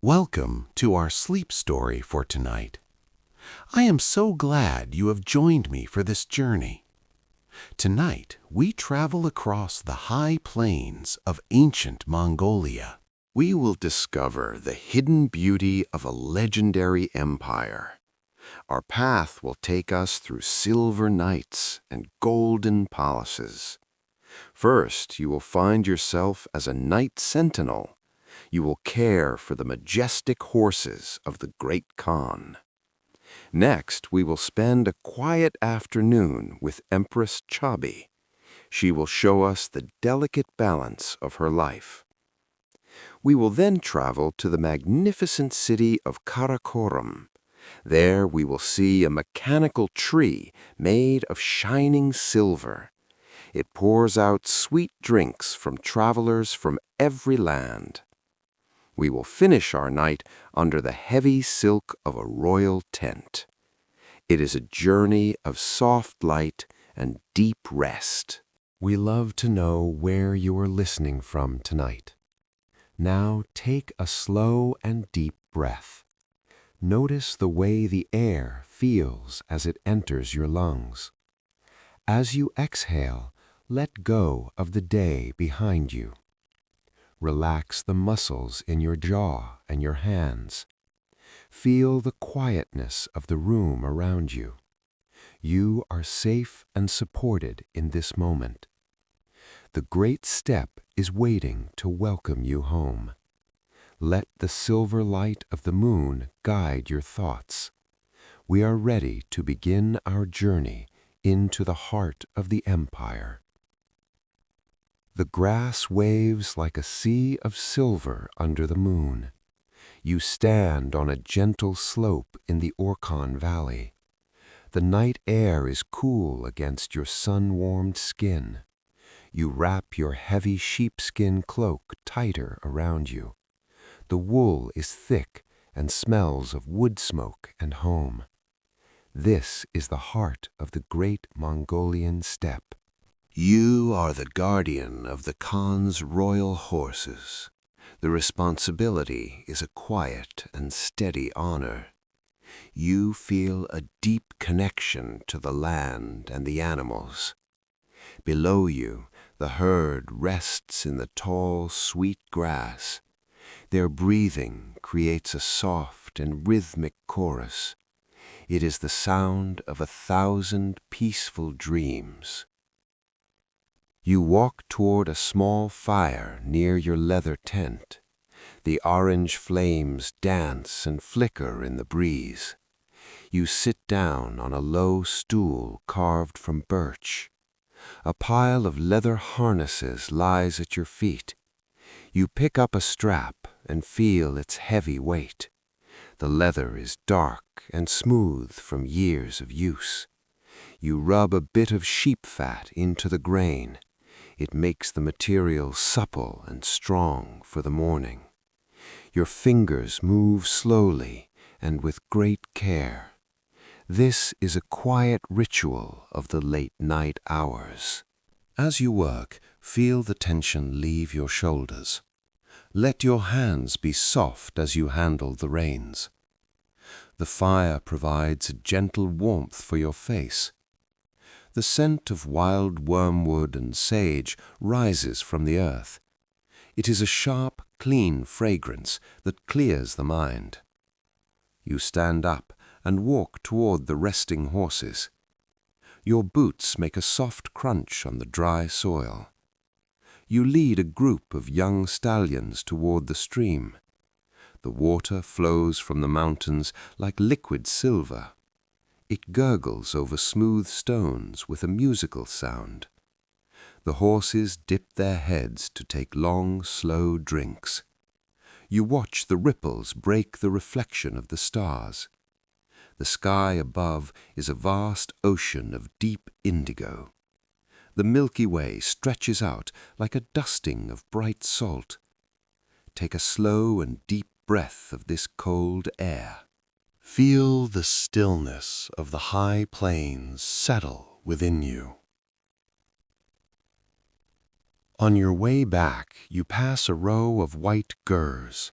Welcome to our sleep story for tonight. I am so glad you have joined me for this journey. Tonight, we travel across the high plains of ancient Mongolia. We will discover the hidden beauty of a legendary empire. Our path will take us through silver nights and golden palaces. First, you will find yourself as a night sentinel. You will care for the majestic horses of the Great Khan. Next, we will spend a quiet afternoon with Empress Chabi. She will show us the delicate balance of her life. We will then travel to the magnificent city of Karakorum. There we will see a mechanical tree made of shining silver. It pours out sweet drinks from travelers from every land. We will finish our night under the heavy silk of a royal tent. It is a journey of soft light and deep rest. We love to know where you are listening from tonight. Now take a slow and deep breath. Notice the way the air feels as it enters your lungs. As you exhale, let go of the day behind you. Relax the muscles in your jaw and your hands. Feel the quietness of the room around you. You are safe and supported in this moment. The great steppe is waiting to welcome you home. Let the silver light of the moon guide your thoughts. We are ready to begin our journey into the heart of the empire. The grass waves like a sea of silver under the moon. You stand on a gentle slope in the Orkhon Valley. The night air is cool against your sun-warmed skin. You wrap your heavy sheepskin cloak tighter around you. The wool is thick and smells of wood smoke and home. This is the heart of the great Mongolian steppe. You are the guardian of the Khan's royal horses. The responsibility is a quiet and steady honor. You feel a deep connection to the land and the animals. Below you, the herd rests in the tall, sweet grass. Their breathing creates a soft and rhythmic chorus. It is the sound of 1,000 peaceful dreams. You walk toward a small fire near your leather tent. The orange flames dance and flicker in the breeze. You sit down on a low stool carved from birch. A pile of leather harnesses lies at your feet. You pick up a strap and feel its heavy weight. The leather is dark and smooth from years of use. You rub a bit of sheep fat into the grain. It makes the material supple and strong for the morning. Your fingers move slowly and with great care. This is a quiet ritual of the late night hours. As you work, feel the tension leave your shoulders. Let your hands be soft as you handle the reins. The fire provides a gentle warmth for your face. The scent of wild wormwood and sage rises from the earth. It is a sharp, clean fragrance that clears the mind. You stand up and walk toward the resting horses. Your boots make a soft crunch on the dry soil. You lead a group of young stallions toward the stream. The water flows from the mountains like liquid silver. It gurgles over smooth stones with a musical sound. The horses dip their heads to take long, slow drinks. You watch the ripples break the reflection of the stars. The sky above is a vast ocean of deep indigo. The Milky Way stretches out like a dusting of bright salt. Take a slow and deep breath of this cold air. Feel the stillness of the high plains settle within you. On your way back, you pass a row of white gurs.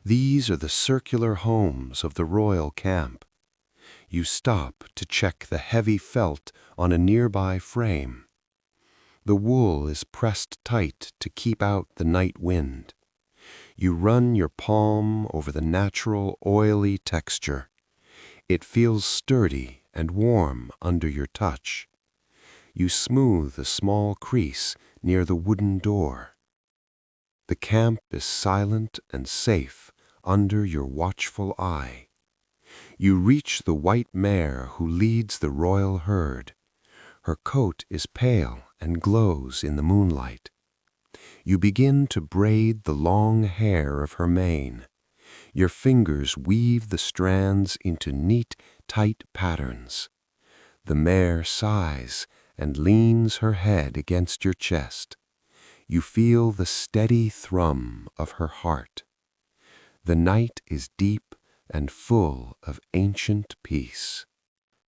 These are the circular homes of the royal camp. You stop to check the heavy felt on a nearby frame. The wool is pressed tight to keep out the night wind. You run your palm over the natural oily texture. It feels sturdy and warm under your touch. You smooth a small crease near the wooden door. The camp is silent and safe under your watchful eye. You reach the white mare who leads the royal herd. Her coat is pale and glows in the moonlight. You begin to braid the long hair of her mane. Your fingers weave the strands into neat, tight patterns. The mare sighs and leans her head against your chest. You feel the steady thrum of her heart. The night is deep and full of ancient peace.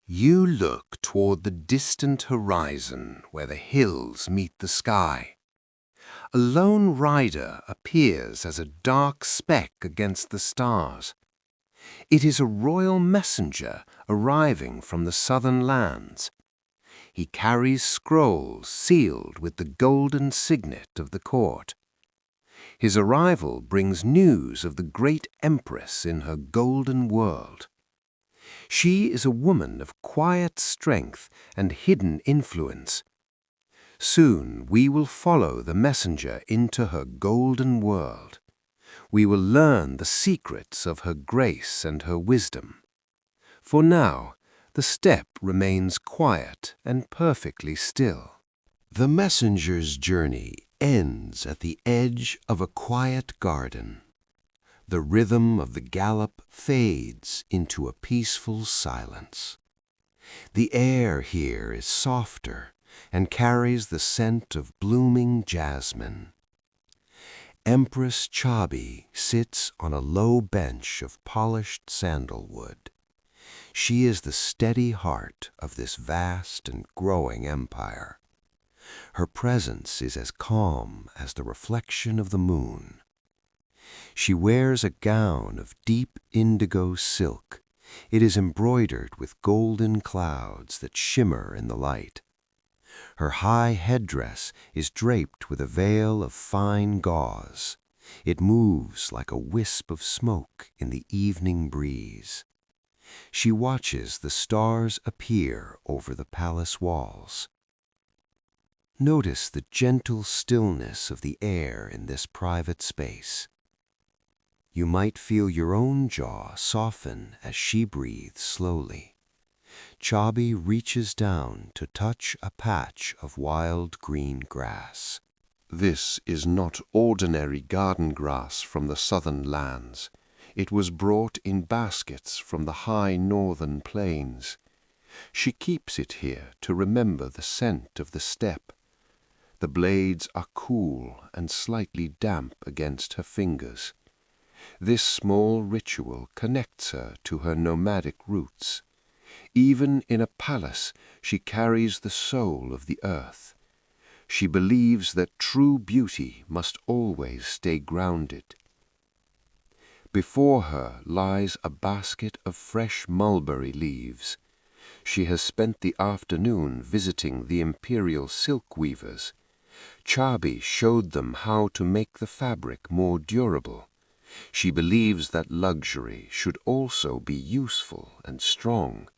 You look toward the distant horizon where the hills meet the sky. A lone rider appears as a dark speck against the stars. It is a royal messenger arriving from the southern lands. He carries scrolls sealed with the golden signet of the court. His arrival brings news of the great Empress in her golden world. She is a woman of quiet strength and hidden influence. Soon we will follow the messenger into her golden world. We will learn the secrets of her grace and her wisdom. For now, the steppe remains quiet and perfectly still. The messenger's journey ends at the edge of a quiet garden. The rhythm of the gallop fades into a peaceful silence. The air here is softer and carries the scent of blooming jasmine. Empress Chabi sits on a low bench of polished sandalwood. She is the steady heart of this vast and growing empire. Her presence is as calm as the reflection of the moon. She wears a gown of deep indigo silk. It is embroidered with golden clouds that shimmer in the light. Her high headdress is draped with a veil of fine gauze. It moves like a wisp of smoke in the evening breeze. She watches the stars appear over the palace walls. Notice the gentle stillness of the air in this private space. You might feel your own jaw soften as she breathes slowly. Chabi reaches down to touch a patch of wild green grass. This is not ordinary garden grass from the southern lands. It was brought in baskets from the high northern plains. She keeps it here to remember the scent of the steppe. The blades are cool and slightly damp against her fingers. This small ritual connects her to her nomadic roots. Even in a palace, she carries the soul of the earth. She believes that true beauty must always stay grounded. Before her lies a basket of fresh mulberry leaves. She has spent the afternoon visiting the imperial silk weavers. Chabi showed them how to make the fabric more durable. She believes that luxury should also be useful and strong.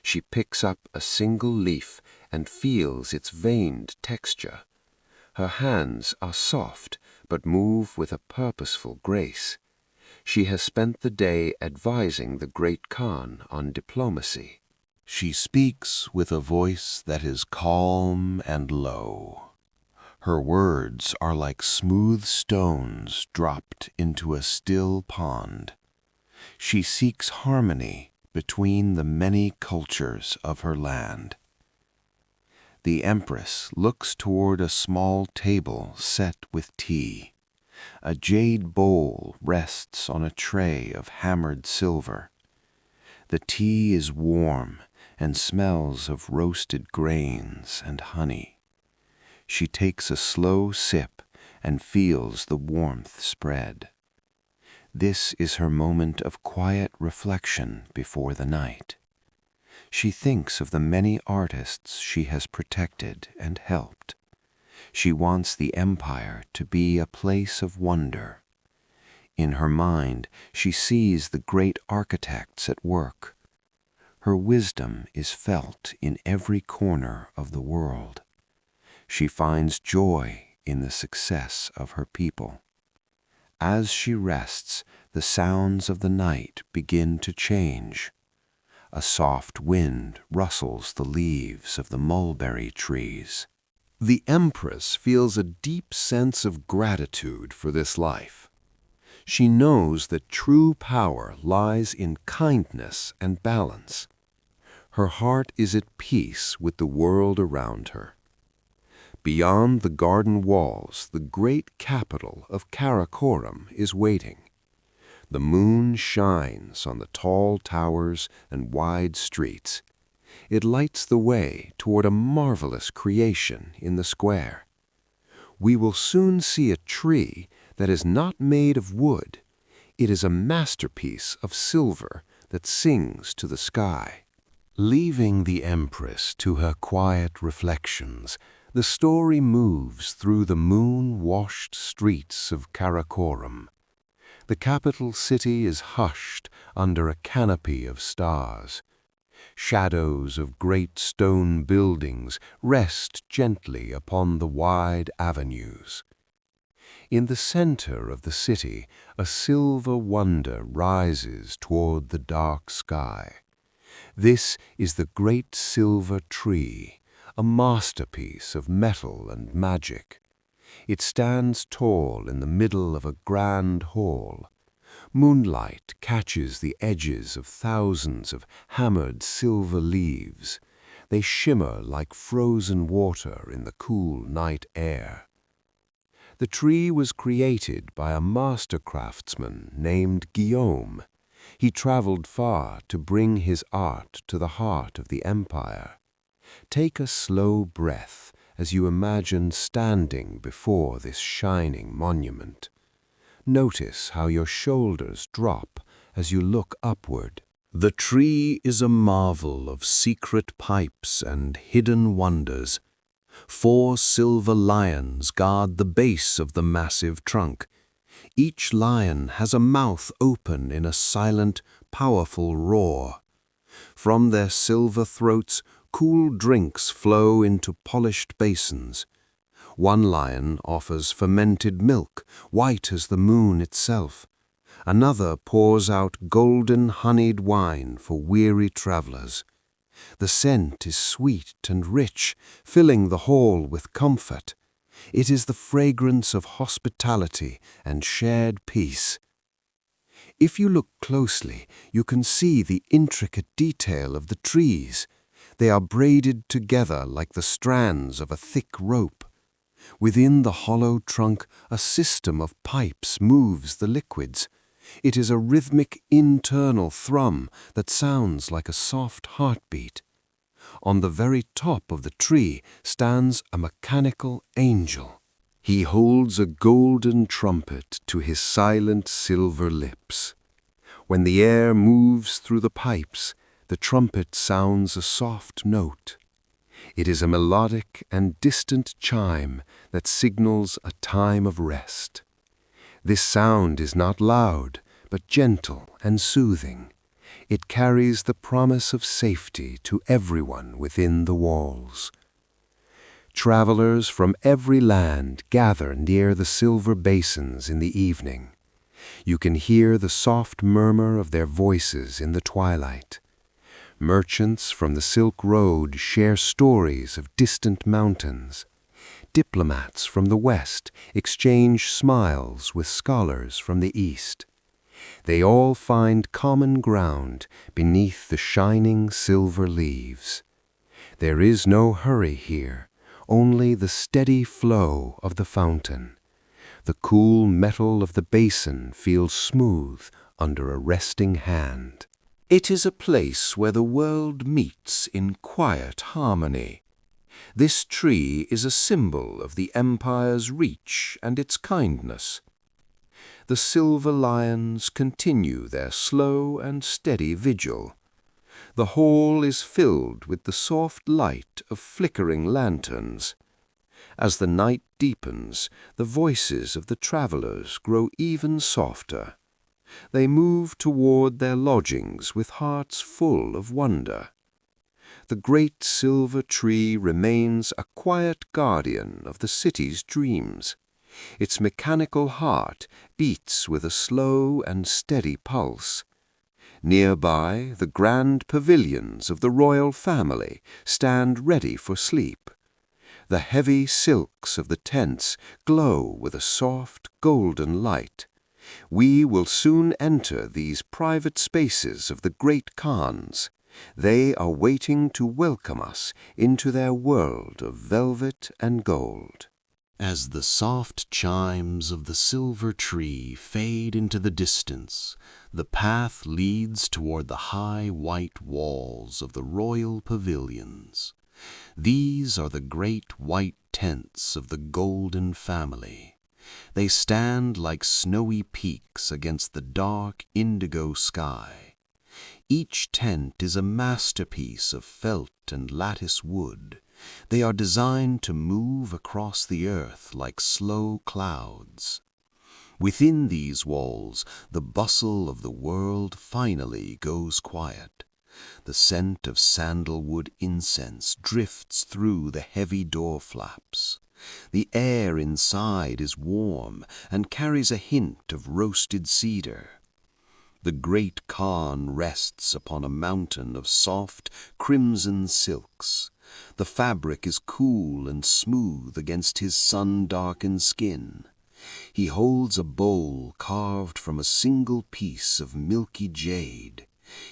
She picks up a single leaf and feels its veined texture. Her hands are soft but move with a purposeful grace. She has spent the day advising the great Khan on diplomacy. She speaks with a voice that is calm and low. Her words are like smooth stones dropped into a still pond. She seeks harmony between the many cultures of her land. The Empress looks toward a small table set with tea. A jade bowl rests on a tray of hammered silver. The tea is warm and smells of roasted grains and honey. She takes a slow sip and feels the warmth spread. This is her moment of quiet reflection before the night. She thinks of the many artists she has protected and helped. She wants the empire to be a place of wonder. In her mind, she sees the great architects at work. Her wisdom is felt in every corner of the world. She finds joy in the success of her people. As she rests, the sounds of the night begin to change. A soft wind rustles the leaves of the mulberry trees. The Empress feels a deep sense of gratitude for this life. She knows that true power lies in kindness and balance. Her heart is at peace with the world around her. Beyond the garden walls, the great capital of Karakorum is waiting. The moon shines on the tall towers and wide streets. It lights the way toward a marvelous creation in the square. We will soon see a tree that is not made of wood. It is a masterpiece of silver that sings to the sky. Leaving the Empress to her quiet reflections, the story moves through the moon-washed streets of Karakorum. The capital city is hushed under a canopy of stars. Shadows of great stone buildings rest gently upon the wide avenues. In the center of the city, a silver wonder rises toward the dark sky. This is the great silver tree, a masterpiece of metal and magic. It stands tall in the middle of a grand hall. Moonlight catches the edges of thousands of hammered silver leaves. They shimmer like frozen water in the cool night air. The tree was created by a master craftsman named Guillaume. He traveled far to bring his art to the heart of the empire. Take a slow breath as you imagine standing before this shining monument. Notice how your shoulders drop as you look upward. The tree is a marvel of secret pipes and hidden wonders. 4 silver lions guard the base of the massive trunk. Each lion has a mouth open in a silent, powerful roar. From their silver throats, cool drinks flow into polished basins. One lion offers fermented milk, white as the moon itself. Another pours out golden honeyed wine for weary travelers. The scent is sweet and rich, filling the hall with comfort. It is the fragrance of hospitality and shared peace. If you look closely, you can see the intricate detail of the trees. They are braided together like the strands of a thick rope. Within the hollow trunk, a system of pipes moves the liquids. It is a rhythmic internal thrum that sounds like a soft heartbeat. On the very top of the tree stands a mechanical angel. He holds a golden trumpet to his silent silver lips. When the air moves through the pipes, the trumpet sounds a soft note. It is a melodic and distant chime that signals a time of rest. This sound is not loud, but gentle and soothing. It carries the promise of safety to everyone within the walls. Travelers from every land gather near the silver basins in the evening. You can hear the soft murmur of their voices in the twilight. Merchants from the Silk Road share stories of distant mountains. Diplomats from the West exchange smiles with scholars from the East. They all find common ground beneath the shining silver leaves. There is no hurry here, only the steady flow of the fountain. The cool metal of the basin feels smooth under a resting hand. It is a place where the world meets in quiet harmony. This tree is a symbol of the empire's reach and its kindness. the silver lions continue their slow and steady vigil. The hall is filled with the soft light of flickering lanterns. As the night deepens, the voices of the travelers grow even softer. They move toward their lodgings with hearts full of wonder. The great silver tree remains a quiet guardian of the city's dreams. Its mechanical heart beats with a slow and steady pulse. Nearby, the grand pavilions of the royal family stand ready for sleep. The heavy silks of the tents glow with a soft, golden light. We will soon enter these private spaces of the great Khans. They are waiting to welcome us into their world of velvet and gold. As the soft chimes of the silver tree fade into the distance, the path leads toward the high white walls of the royal pavilions. These are the great white tents of the golden family. They stand like snowy peaks against the dark indigo sky. Each tent is a masterpiece of felt and lattice wood. They are designed to move across the earth like slow clouds. Within these walls, the bustle of the world finally goes quiet. The scent of sandalwood incense drifts through the heavy door flaps. The air inside is warm and carries a hint of roasted cedar. The great Khan rests upon a mountain of soft, crimson silks. The fabric is cool and smooth against his sun-darkened skin. He holds a bowl carved from a single piece of milky jade.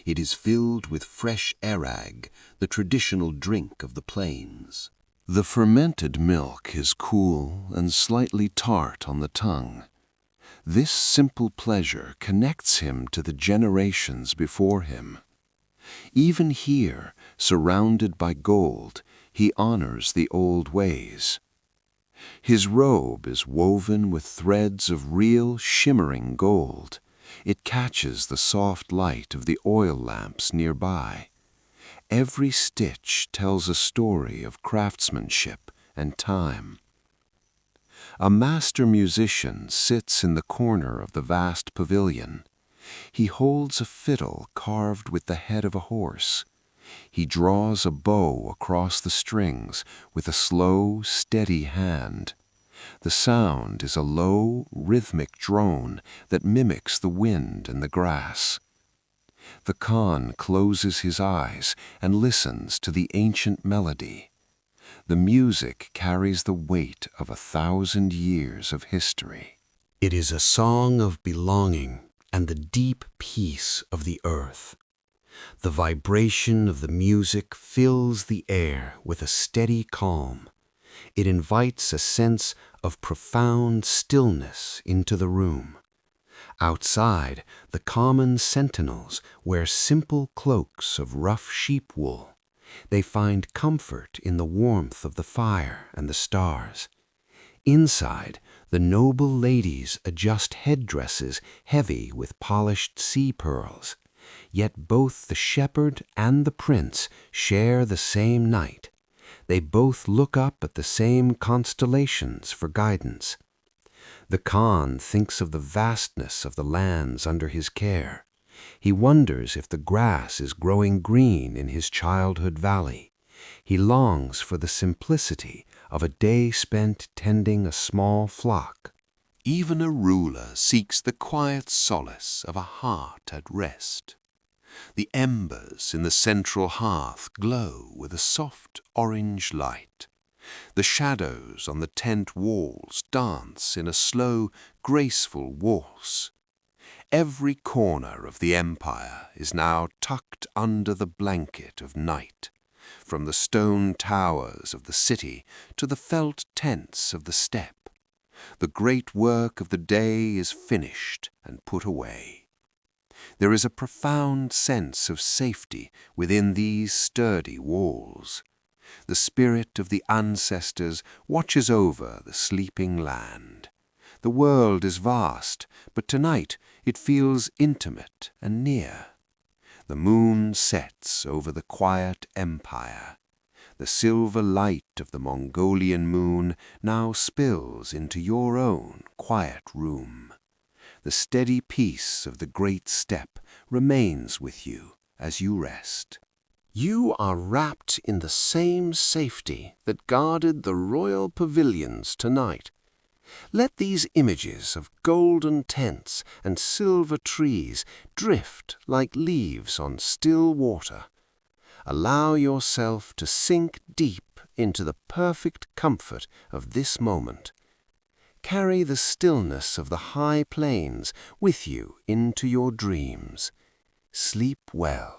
It is filled with fresh arag, the traditional drink of the plains. The fermented milk is cool and slightly tart on the tongue. This simple pleasure connects him to the generations before him. Even here, surrounded by gold, he honors the old ways. His robe is woven with threads of real shimmering gold. It catches the soft light of the oil lamps nearby. Every stitch tells a story of craftsmanship and time. A master musician sits in the corner of the vast pavilion. He holds a fiddle carved with the head of a horse. He draws a bow across the strings with a slow, steady hand. The sound is a low, rhythmic drone that mimics the wind and the grass. The Khan closes his eyes and listens to the ancient melody. The music carries the weight of 1,000 years of history. It is a song of belonging and the deep peace of the earth. The vibration of the music fills the air with a steady calm. It invites a sense of profound stillness into the room. Outside, the common sentinels wear simple cloaks of rough sheep wool. They find comfort in the warmth of the fire and the stars. Inside, the noble ladies adjust headdresses heavy with polished sea pearls. Yet both the shepherd and the prince share the same night. They both look up at the same constellations for guidance. The Khan thinks of the vastness of the lands under his care. He wonders if the grass is growing green in his childhood valley. He longs for the simplicity of a day spent tending a small flock. Even a ruler seeks the quiet solace of a heart at rest. The embers in the central hearth glow with a soft orange light. The shadows on the tent walls dance in a slow, graceful waltz. Every corner of the empire is now tucked under the blanket of night, from the stone towers of the city to the felt tents of the steppe. The great work of the day is finished and put away. There is a profound sense of safety within these sturdy walls. The spirit of the ancestors watches over the sleeping land. The world is vast, but tonight it feels intimate and near. The moon sets over the quiet empire. The silver light of the Mongolian moon now spills into your own quiet room. The steady peace of the great steppe remains with you as you rest. You are wrapped in the same safety that guarded the royal pavilions tonight. Let these images of golden tents and silver trees drift like leaves on still water. Allow yourself to sink deep into the perfect comfort of this moment. Carry the stillness of the high plains with you into your dreams. Sleep well.